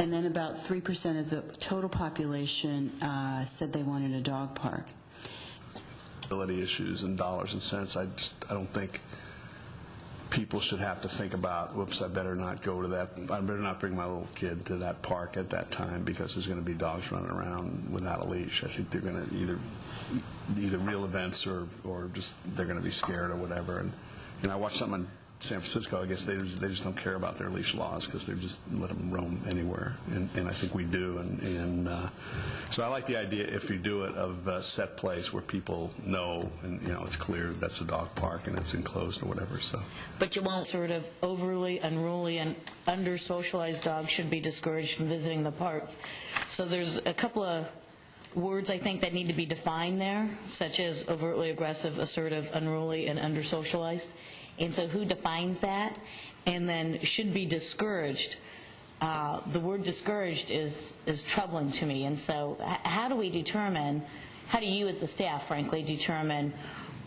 And then about 3% of the total population said they wanted a dog park. Issues and dollars and cents. I don't think people should have to think about, whoops, I better not go to that, I better not bring my little kid to that park at that time because there's going to be dogs running around without a leash. I think they're going to either real events or just they're going to be scared or whatever. And I watched something in San Francisco. I guess they just don't care about their leash laws because they just let them roam anywhere, and I think we do. And so I like the idea, if you do it, of a set place where people know, and it's clear that's a dog park and it's enclosed or whatever. So, but you won't sort of overly unruly and under-socialized dogs should be discouraged from visiting the parks. So there's a couple of words I think that need to be defined there, such as overtly aggressive, assertive, unruly, and under-socialized. And so who defines that? And then should be discouraged. The word discouraged is troubling to me. And so how do you as a staff, frankly, determine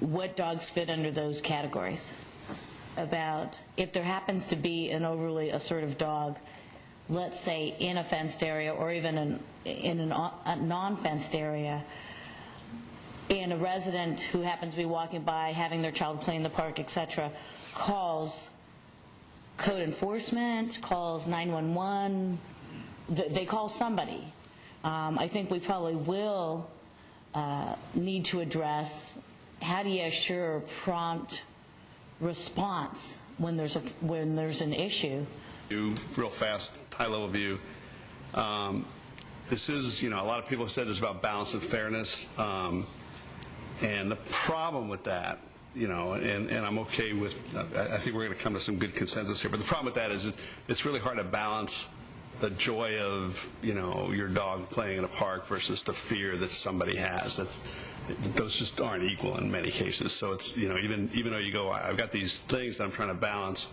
what dogs fit under those categories? About if there happens to be an overly assertive dog, let's say in a fenced area or even in a non-fenced area, and a resident who happens to be walking by, having their child play in the park, etc., calls code enforcement, calls 911, they call somebody. I think we probably will need to address how do you assure prompt response when there's an issue. Real fast, high-level view. This is, a lot of people have said this about balance and fairness. And the problem with that, and I'm okay with, I think we're going to come to some good consensus here, but the problem with that is it's really hard to balance the joy of, your dog playing in a park versus the fear that somebody has. Those just aren't equal in many cases. So it's, even though you go, I've got these things that I'm trying to balance,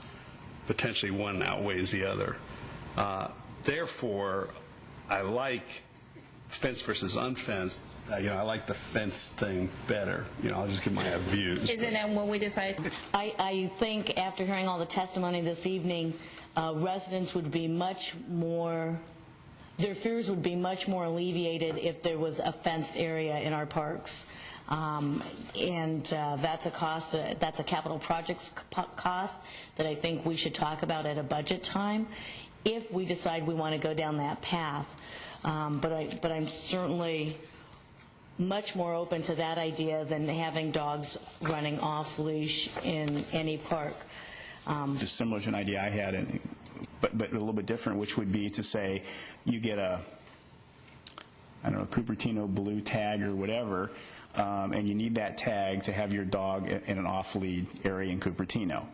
potentially one outweighs the other. Therefore, I like fenced versus unfenced. I like the fence thing better. I'll just give my views. Isn't that when we decide? I think after hearing all the testimony this evening, residents would be their fears would be much more alleviated if there was a fenced area in our parks. And that's a cost, that's a capital projects cost that I think we should talk about at a budget time if we decide we want to go down that path. But I'm certainly much more open to that idea than having dogs running off-leash in any park. Just similar to an idea I had, but a little bit different, which would be to say you get a, Cupertino blue tag or whatever, and you need that tag to have your dog in an off-lead area in Cupertino.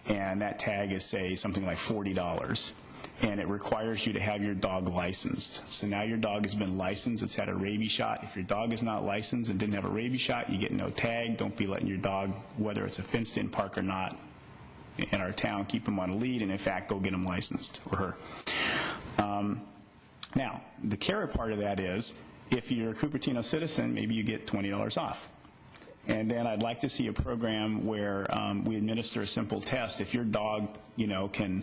And that tag is, say, something like $40. And it requires you to have your dog licensed. So now your dog has been licensed, it's had a rabies shot. If your dog is not licensed and didn't have a rabies shot, you get no tag. Don't be letting your dog, whether it's a fenced-in park or not, in our town, keep them on a lead, and in fact, go get them licensed, or her. Now, the carrot part of that is, if you're a Cupertino citizen, maybe you get $20 off. And then I'd like to see a program where we administer a simple test. If your dog, can,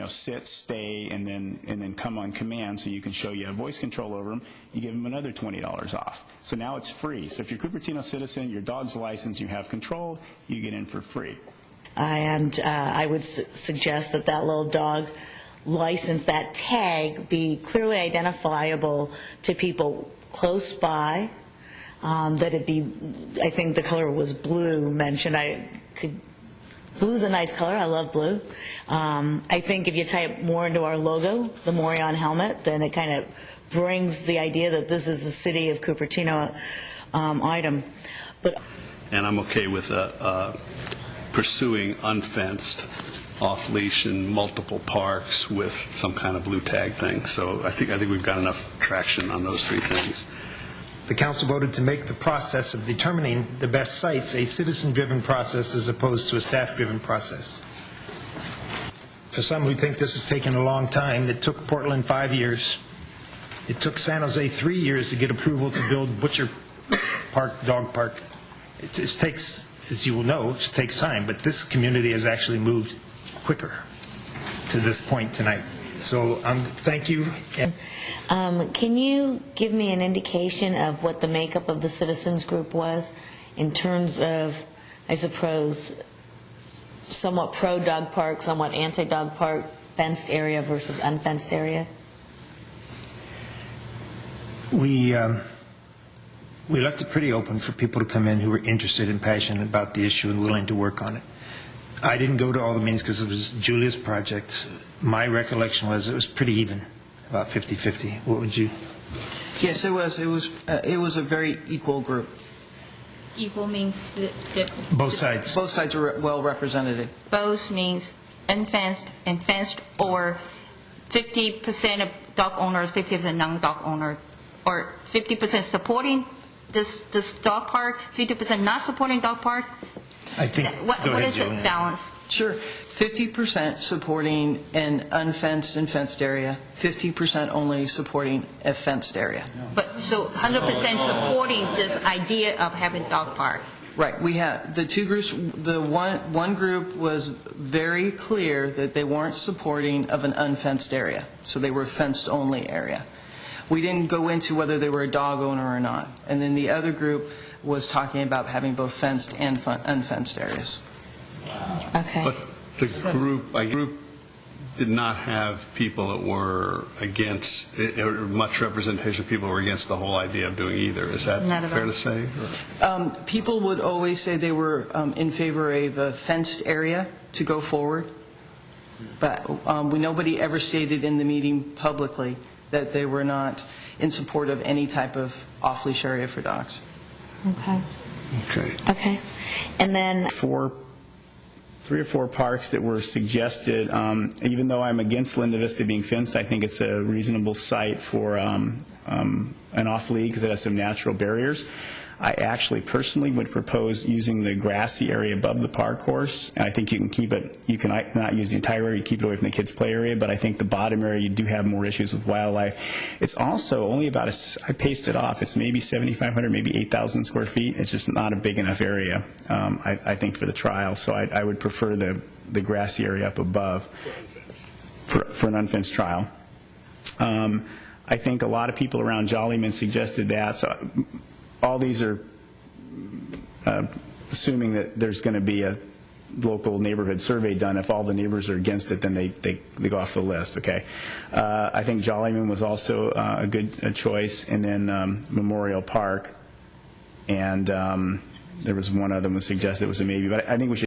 sit, stay, and then come on command, so you can show you have voice control over them, you give them another $20 off. So now it's free. So if you're a Cupertino citizen, your dog's licensed, you have control, you get in for free. And I would suggest that little dog license, that tag, be clearly identifiable to people close by. That it be, I think the color was blue mentioned. Blue's a nice color. I love blue. I think if you tie it more into our logo, the Morion helmet, then it kind of brings the idea that this is a city of Cupertino item. And I'm okay with pursuing unfenced, off-leash in multiple parks with some kind of blue tag thing. So I think we've got enough traction on those three things. The council voted to make the process of determining the best sites a citizen-driven process as opposed to a staff-driven process. For some who think this has taken a long time, it took Portland 5 years. It took San Jose 3 years to get approval to build Butcher Park, Dog Park. It takes, as you will know, it takes time, but this community has actually moved quicker to this point tonight. So thank you. Can you give me an indication of what the makeup of the citizens group was in terms of, I suppose, somewhat pro-dog park, somewhat anti-dog park, fenced area versus unfenced area? We left it pretty open for people to come in who were interested and passionate about the issue and willing to work on it. I didn't go to all the meetings because it was Julia's project. My recollection was it was pretty even, about 50-50. What would you? Yes, it was. It was a very equal group. Equal means Both sides. Both sides are well represented. both means unfenced and fenced, or 50% of dog owners, 50% non-dog owner, or 50% supporting this dog park, 50% not supporting dog park. I think. What Go ahead, is the Julia. balance? Sure. 50% supporting an unfenced and fenced area, 50% only supporting a fenced area. But so 100% supporting this idea of having dog park. Right. We had the two groups. The one group was very clear that they weren't supporting of an unfenced area, so they were fenced only area. We didn't go into whether they were a dog owner or not. And then the other group was talking about having both fenced and unfenced areas. Okay. But the group did not have people that were against, or much representation of people who were against the whole idea of doing either. Is that Not at fair all. to say? People would always say they were in favor of a fenced area to go forward, but nobody ever stated in the meeting publicly that they were not in support of any type of off-leash area for dogs. Okay. Okay. Okay. And then 3 or 4 parks that were suggested. Even though I'm against Linda Vista being fenced, I think it's a reasonable site for an off-lead because it has some natural barriers. I actually personally would propose using the grassy area above the park course. And I think you can keep it, you can not use the entire area, you keep it away from the kids' play area, but I think the bottom area you do have more issues with wildlife. It's also only about, I paced it off, it's maybe 7,500, maybe 8,000 square feet. It's just not a big enough area, I think, for the trial. So I would prefer the grassy area up above for an unfenced trial. I think a lot of people around Jollyman suggested that. So all these are assuming that there's going to be a local neighborhood survey done. If all the neighbors are against it, then they go off the list, okay? I think Jollyman was also a good choice, and then Memorial Park, and there was one other one that suggested it was a maybe, but I think we should